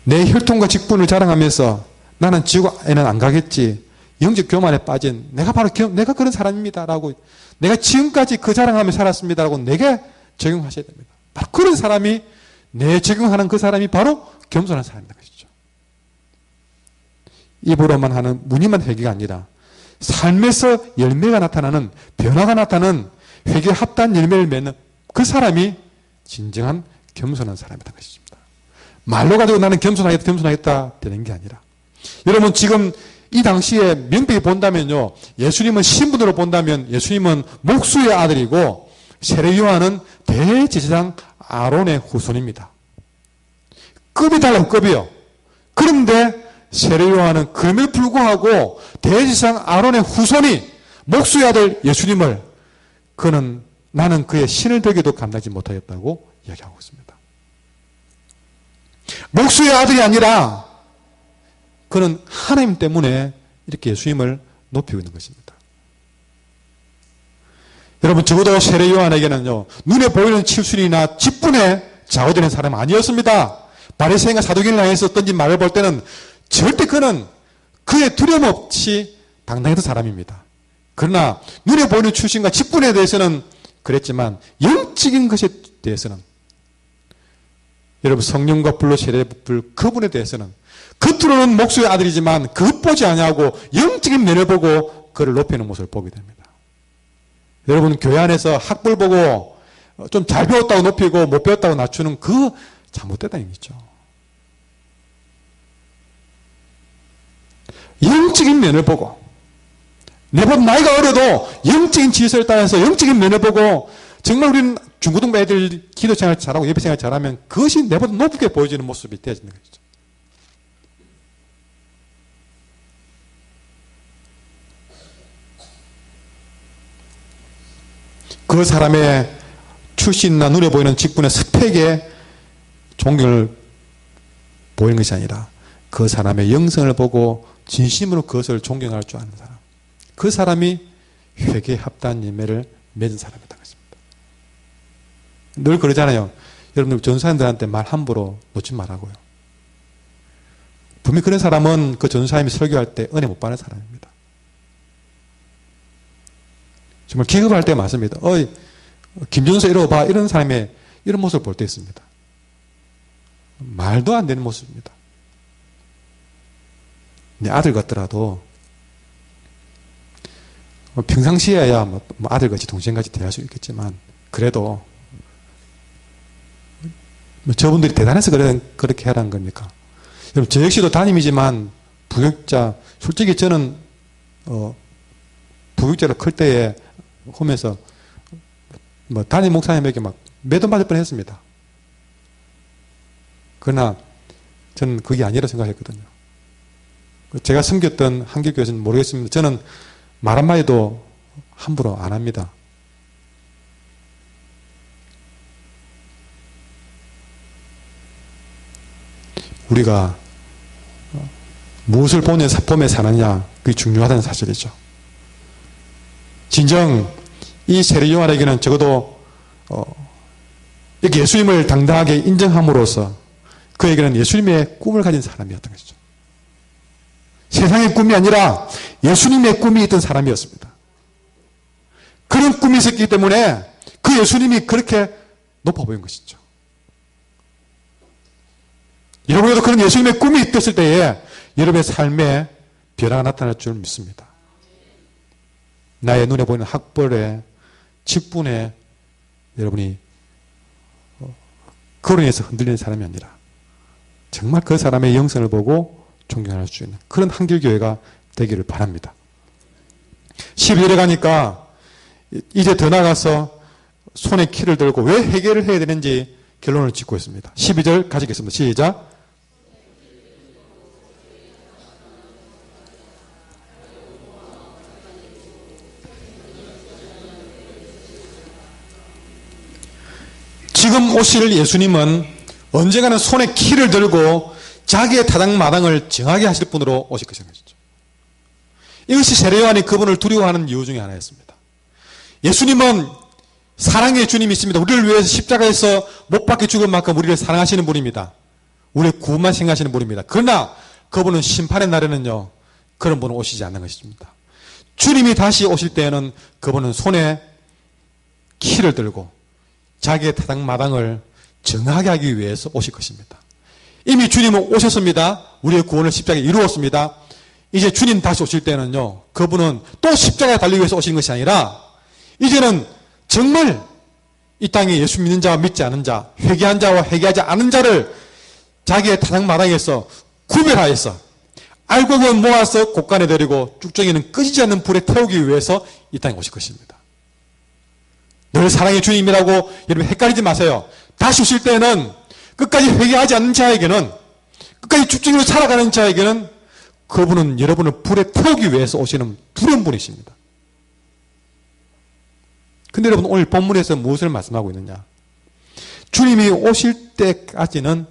내 혈통과 직분을 자랑하면서 나는 지옥에는 안 가겠지. 영적 교만에 빠진 내가 바로 내가 그런 사람입니다. 라고 내가 지금까지 그 자랑하며 살았습니다. 라고 내게 적용하셔야 됩니다. 바로 그런 사람이 내 적용하는 그 사람이 바로 겸손한 사람이라는 것이죠. 입으로만 하는 무늬만 회개가 아니라 삶에서 열매가 나타나는 변화가 나타나는 회개 합단 열매를 맺는 그 사람이 진정한 겸손한 사람이라는 것입니다. 말로 가지고 나는 겸손하겠다 되는 게 아니라 여러분 지금 이 당시에 명백히 본다면요 예수님은 신분으로 본다면 예수님은 목수의 아들이고 세례 요한은 대제사장 아론의 후손입니다. 급이 달라요. 급이요. 그런데 세례 요한은 그럼에도 불구하고 대제사장 아론의 후손이 목수의 아들 예수님을 나는 그의 신을 되기도 감당하지 못하였다고 이야기하고 있습니다. 목수의 아들이 아니라 그는 하나님 때문에 이렇게 예수님을 높이고 있는 것입니다. 여러분 적어도 세례 요한에게는요 눈에 보이는 칠순이나 직분에 좌우되는 사람은 아니었습니다. 바리새인과 사두개인을 향해서 던진 말을 볼 때는 절대 그는 그의 두려움 없이 당당했던 사람입니다. 그러나 눈에 보이는 출신과 직분에 대해서는 그랬지만 영적인 것에 대해서는 여러분 성령과 불로 세례를 그분에 대해서는 겉으로는 목수의 아들이지만 겉보지 아니하고 영적인 면을 보고 그를 높이는 모습을 보게 됩니다. 여러분 교회 안에서 학벌 보고 좀 잘 배웠다고 높이고 못 배웠다고 낮추는 그 잘못됐다는 얘기죠. 영적인 면을 보고 내보다 나이가 어려도 영적인 질서를 따라서 영적인 면을 보고 정말 우리는 중고등부 애들 기도 생활 잘하고 예배 생활 잘하면 그것이 내보다 높게 보여지는 모습이 되어지는 것이죠. 그 사람의 출신이나 눈에 보이는 직분의 스펙에 존경을 보이는 것이 아니라 그 사람의 영성을 보고 진심으로 그것을 존경할 줄 아는 사람, 그 사람이 회개 합단 예매를 맺은 사람이다 것입니다. 늘 그러잖아요. 여러분들 전사님들한테 말 함부로 놓지 말라고요. 분명히 그런 사람은 그 전사님이 설교할 때 은혜 못 받는 사람입니다. 정말 기급할 때 많습니다. 김전서 이러고 봐. 이런 사람의 이런 모습을 볼 때 있습니다. 말도 안 되는 모습입니다. 내 아들 같더라도 평상시에야 뭐 아들같이 동생같이 대할 수 있겠지만 그래도 저분들이 대단해서 그렇게 하라는 겁니까? 여러분 저 역시도 담임이지만 부역자 솔직히 저는 부역자로 클 때에 보면서 담임 목사님에게 막 매도 맞을 뻔했습니다. 그러나 저는 그게 아니라 생각했거든요. 제가 섬겼던 한길교회에서는 모르겠습니다. 저는 말 한마디도 함부로 안 합니다. 우리가 무엇을 보며 사느냐 그게 중요하다는 사실이죠. 진정 이 세례 요한에게는 적어도 예수님을 당당하게 인정함으로써 그에게는 예수님의 꿈을 가진 사람이었던 것이죠. 세상의 꿈이 아니라 예수님의 꿈이 있던 사람이었습니다. 그런 꿈이 있었기 때문에 그 예수님이 그렇게 높아 보인 것이죠. 여러분에도 그런 예수님의 꿈이 있었을 때에 여러분의 삶에 변화가 나타날 줄 믿습니다. 나의 눈에 보이는 학벌에 직분에 여러분이 그로 인해서 흔들리는 사람이 아니라 정말 그 사람의 영성을 보고 존경할 수 있는 그런 한길교회가 되기를 바랍니다. 12절에 가니까 이제 더 나가서 손에 키를 들고 왜 회개를 해야 되는지 결론을 짓고 있습니다. 12절 가지겠습니다. 시작. 지금 오실 예수님은 언젠가는 손에 키를 들고 자기의 타당마당을 정하게 하실 분으로 오실 것입니다. 이것이 세례 요한이 그분을 두려워하는 이유 중에 하나였습니다. 예수님은 사랑의 주님이십니다. 우리를 위해서 십자가에서 못 박혀 죽을 만큼 우리를 사랑하시는 분입니다. 우리의 구원만 생각하시는 분입니다. 그러나 그분은 심판의 날에는요, 그런 분은 오시지 않는 것입니다. 주님이 다시 오실 때에는 그분은 손에 키를 들고 자기의 타당마당을 정하게 하기 위해서 오실 것입니다. 이미 주님은 오셨습니다. 우리의 구원을 십자가에 이루었습니다. 이제 주님 다시 오실 때는요, 그분은 또 십자가에 달리기 위해서 오시는 것이 아니라 이제는 정말 이 땅에 예수 믿는 자와 믿지 않은 자, 회개한 자와 회개하지 않은 자를 자기의 타당마당에서 구별하여서 알곡은 모아서 곳간에 데리고 쭉정이는 끄지지 않는 불에 태우기 위해서 이 땅에 오실 것입니다. 늘 사랑의 주님이라고 여러분 헷갈리지 마세요. 다시 오실 때는 끝까지 회개하지 않는 자에게는, 끝까지 쭉정이로 살아가는 자에게는 그분은 여러분을 불에 태우기 위해서 오시는 두려운 분이십니다. 근데 여러분 오늘 본문에서 무엇을 말씀하고 있느냐? 주님이 오실 때까지는,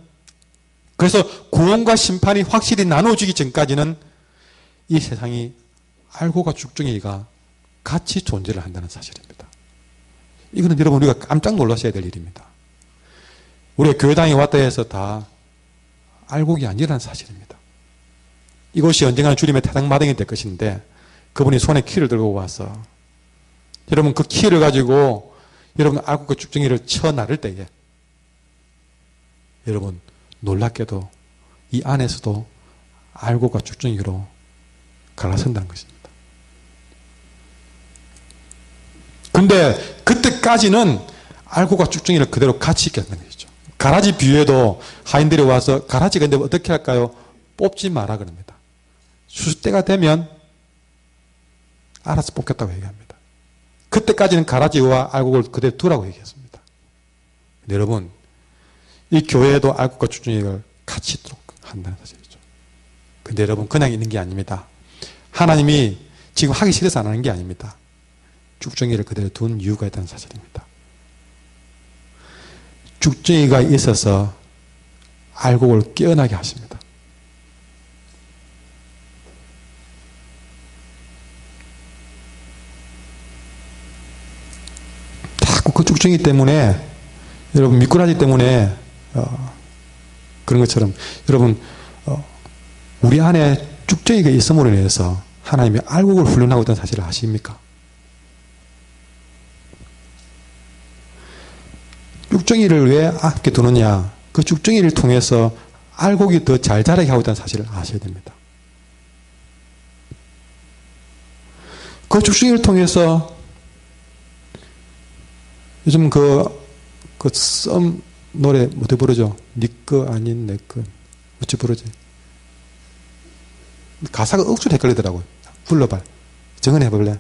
그래서 구원과 심판이 확실히 나눠지기 전까지는 이 세상이 알고가 쭉정이가 같이 존재를 한다는 사실입니다. 이거는 여러분 우리가 깜짝 놀라셔야 될 일입니다. 우리가 교회당에 왔다 해서 다 알곡이 아니라는 사실입니다. 이것이 언젠가는 주님의 타당마당이 될 것인데 그분이 손에 키를 들고 와서 여러분 그 키를 가지고 여러분 알곡과 쭉정이를 쳐 나를 때에 여러분 놀랍게도 이 안에서도 알곡과 쭉정이로 갈라선다는 것입니다. 근데 그때까지는 알곡과 쭉정이를 그대로 같이 있게 한다는 것이죠. 가라지 비유에도 하인들이 와서 가라지가 근데 어떻게 할까요? 뽑지 마라 그럽니다. 수수 때가 되면 알아서 뽑겠다고 얘기합니다. 그때까지는 가라지와 알곡을 그대로 두라고 얘기했습니다. 여러분 이 교회에도 알곡과 쭉정이를 같이 있도록 한다는 사실이죠. 근데 여러분 그냥 있는 게 아닙니다. 하나님이 지금 하기 싫어서 안 하는 게 아닙니다. 쭉정이를 그대로 둔 이유가 있다는 사실입니다. 쭉정이가 있어서 알곡을 깨어나게 하십니다. 자꾸 그 쭉정이 때문에 여러분 미꾸라지 때문에 그런 것처럼 여러분 우리 안에 쭉정이가 있음으로 인해서 하나님이 알곡을 훈련하고 있다는 사실을 아십니까? 쭉정이를 왜 앞에 두느냐? 그 쭉정이를 통해서 알곡이 더 잘 자라게 하고 있다는 사실을 아셔야 됩니다. 그 쭉정이를 통해서 요즘 썸 노래 어떻게 부르죠? 니 거 아닌 내 거. 어찌 부르지? 가사가 억수로 헷갈리더라고요. 불러봐. 정은 해볼래?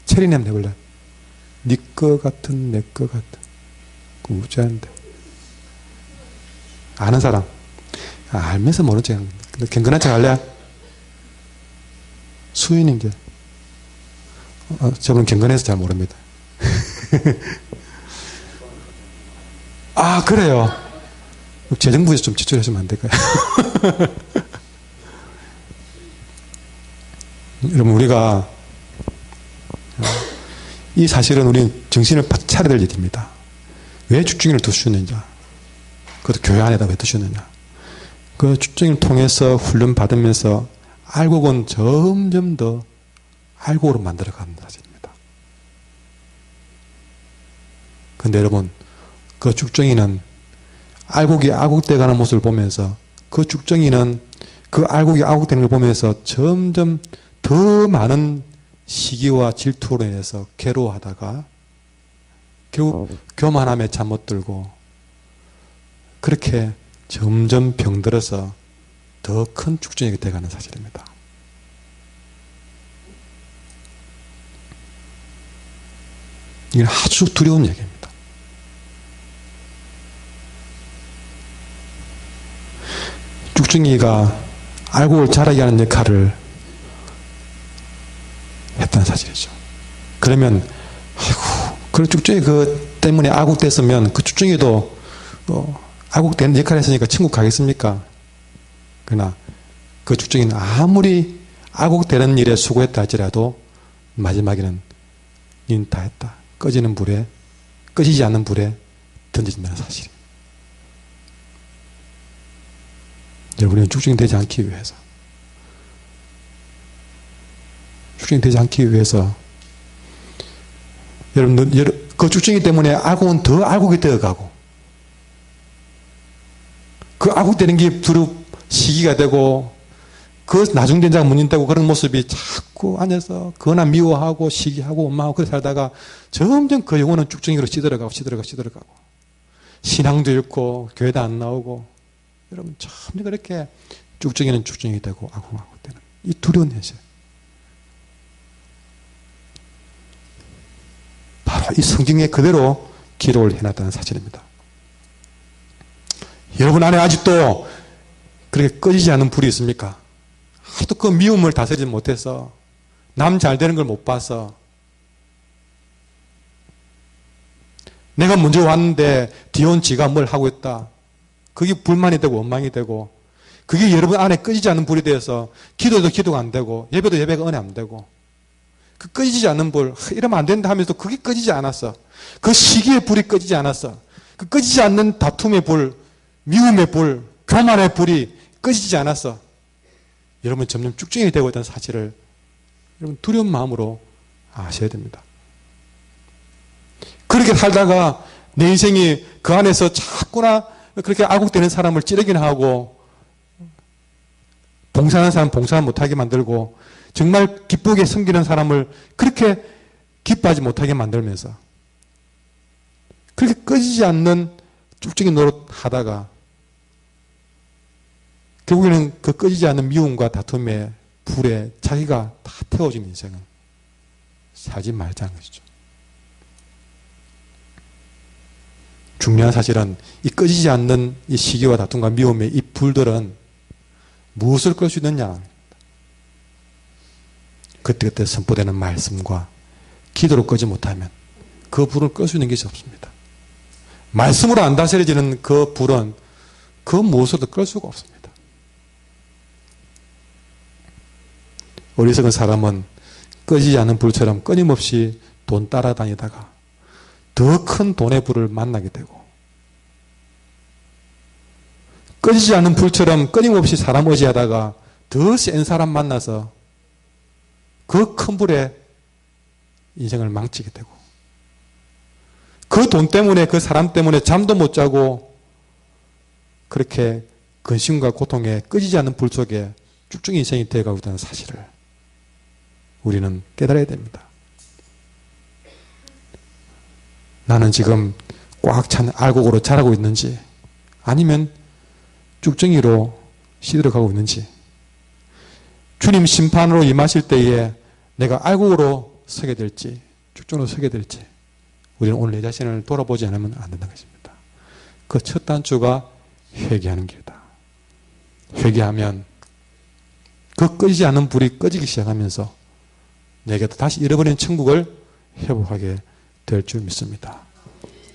체리님 한번 해볼래? 니 거 같은 내 거 같은. 우주한데. 아는 사람? 알면서 모른 척. 경건한 척 할래? 수인인게. 저분은 경건해서 잘 모릅니다. 아, 그래요. 재정부에서 좀 지출하시면 안 될까요? 여러분, 우리가 이 사실은 우리 정신을 바짝 차려야 될 일입니다. 왜 쭉정이를 두셨느냐? 그것도 교회 안에다 왜 두셨느냐? 그 쭉정이를 통해서 훈련 받으면서 알곡은 점점 더 알곡으로 만들어가는 사실입니다. 그런데 여러분, 그 쭉정이는 알곡이 알곡돼 가는 모습을 보면서 그 쭉정이는 그 알곡이 알곡되는 걸 보면서 점점 더 많은 시기와 질투로 인해서 괴로워하다가 결국 교만함에 잠못 들고 그렇게 점점 병들어서 더 큰 쭉정이가 되어가는 사실입니다. 이건 아주 두려운 얘기입니다. 쭉정이가 알곡을 자라게 하는 역할을 했다는 사실이죠. 그러면 아이고, 그 쭉정이 그 때문에 아국됐으면 그 쭉중이도 아국된 역할을 했으니까 천국 가겠습니까? 그러나 그 쭉중이는 아무리 아국되는 일에 수고했다 할지라도 마지막에는 닌 다 했다. 꺼지는 불에, 꺼지지 않는 불에 던져진다는 사실입니다. 우리는 쭉중이 되지 않기 위해서, 쭉중이 되지 않기 위해서, 여러분, 그 쭉중이 때문에 아국은 더 아국이 되어가고, 그 아국되는 게 두루 시기가 되고, 그 나중된자가 문인되고 그런 모습이 자꾸 안에서 그나 미워하고 시기하고 원망하고 그렇게 살다가 점점 그 영혼은 쭉중이로 시들어가고 신앙도 잃고 교회도 안 나오고 여러분 점점 그렇게 쭉중이는 쭉중이 되고 아궁아궁 되는 이 두려운 현실. 바로 이 성경에 그대로 기록을 해놨다는 사실입니다. 여러분 안에 아직도 그렇게 꺼지지 않는 불이 있습니까? 아직도 그 미움을 다스리지 못해서 남 잘 되는 걸 못 봐서 내가 먼저 왔는데 뒤온 지가 뭘 하고 있다. 그게 불만이 되고 원망이 되고 그게 여러분 안에 꺼지지 않는 불이 되어서 기도도 기도가 안 되고 예배도 예배가 은혜 안 되고 그 꺼지지 않는 불 이러면 안 된다 하면서 그게 꺼지지 않았어. 그 시기의 불이 꺼지지 않았어. 그 꺼지지 않는 다툼의 불, 미움의 불, 교만의 불이 꺼지지 않았어. 여러분 점점 쭉중이 되고 있다는 사실을 여러분 두려운 마음으로 아셔야 됩니다. 그렇게 살다가 내 인생이 그 안에서 자꾸나 그렇게 아국되는 사람을 찌르기나 하고 봉사하는 사람 봉사 못하게 만들고 정말 기쁘게 섬기는 사람을 그렇게 기뻐하지 못하게 만들면서 그렇게 꺼지지 않는 쭉중이 노릇하다가 결국에는 그 꺼지지 않는 미움과 다툼의 불에 자기가 다 태워진 인생은 살지 말자는 것이죠. 중요한 사실은 이 꺼지지 않는 이 시기와 다툼과 미움의 이 불들은 무엇을 끌 수 있느냐? 그때그때 선포되는 말씀과 기도로 끄지 못하면 그 불을 끌 수 있는 것이 없습니다. 말씀으로 안 다스려지는 그 불은 그 무엇으로도 끌 수가 없습니다. 어리석은 사람은 꺼지지 않는 불처럼 끊임없이 돈 따라다니다가 더 큰 돈의 불을 만나게 되고 꺼지지 않는 불처럼 끊임없이 사람 의지하다가 더 센 사람 만나서 그 큰 불에 인생을 망치게 되고 그 돈 때문에 그 사람 때문에 잠도 못 자고 그렇게 근심과 고통에 꺼지지 않는 불 속에 쭉쭉 인생이 되어가고 있다는 사실을 우리는 깨달아야 됩니다. 나는 지금 꽉 찬 알곡으로 자라고 있는지 아니면 쭉정이로 시들어가고 있는지 주님 심판으로 임하실 때에 내가 알곡으로 서게 될지 쭉정으로 서게 될지 우리는 오늘 내 자신을 돌아보지 않으면 안 된다는 것입니다. 그 첫 단추가 회개하는 길이다. 회개하면 그 꺼지지 않는 불이 꺼지기 시작하면서 내게 다시 잃어버린 천국을 회복하게 될 줄 믿습니다.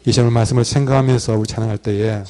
이 점을 말씀을 생각하면서 우리 찬양할 때에